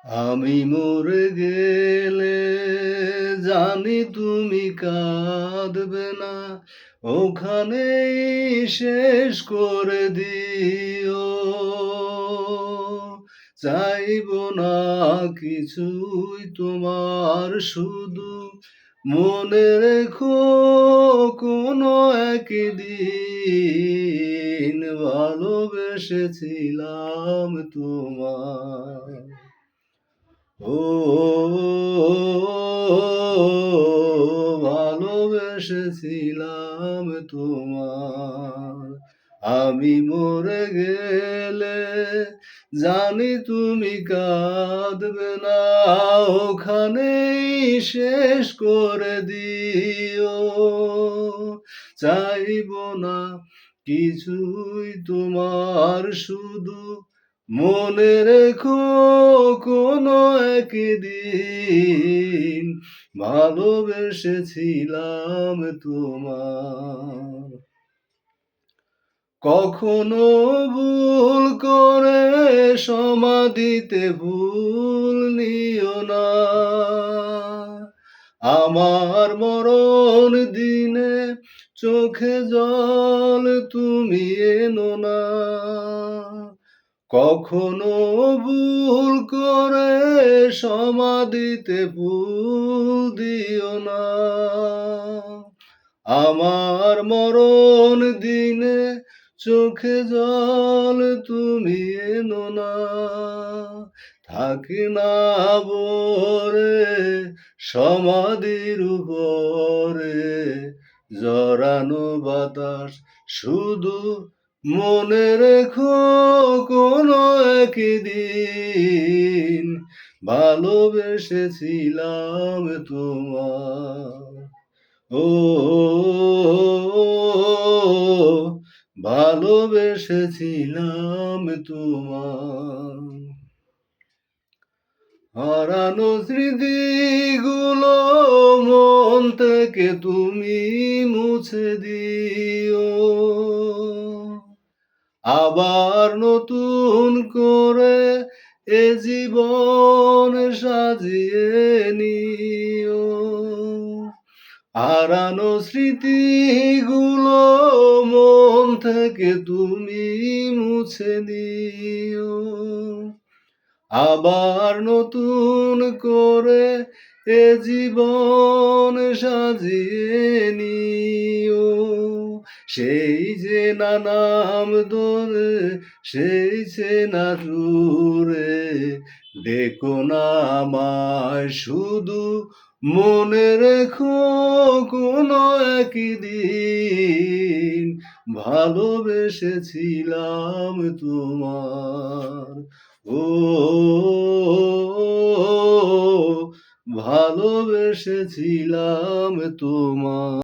আমি মরে গেলে জানি তুমি কাঁদবে না, ওখানেই শেষ করে দিও। চাইব না কিছুই তোমার, শুধু মনে রেখো কোনো একদিন ভালোবেসেছিলাম তোমার। ও ভালোবেসেছিলাম তোমার। আমি মরে গেলে জানি তুমি কাঁদবে না, ওখানেই শেষ করে দিও। চাইব না কিছুই তোমার, শুধু মনে রেখো কোনো একদিন ভালোবেসেছিলাম তোমার। কখনো ভুল করে সমাধিতে ভুল নিও না, আমার মরণ দিনে চোখে জল তুমি এনো না। কখনো ভুল করে সমাধিতে ফুল দিও না, আমার মরণ দিনে চোখে জল তুমি এনো না। থাকি না বরে সমাধির উপরে জড়ানো বাতাস, শুধু মনে রেখো কোনো একদিন ভালোবেসেছিলাম তোমার। ও ভালোবেসেছিলাম তোমার। হারানো স্মৃতিগুলো মন থেকে তুমি মুছে দিও, আবার নতুন করে এ জীবন সাজিয়ে নিও। হারানো স্মৃতিগুলো মন থেকে তুমি মুছে দিও, আবার নতুন করে এ জীবন সাজিয়ে নিও। সেই যে নাম ধরে, সেই যে না সুরে ডেকো না আমায়, শুধু মনে রেখো কোনো একদিন ভালোবেসেছিলাম তোমার। ও ভালোবেসেছিলাম তোমার।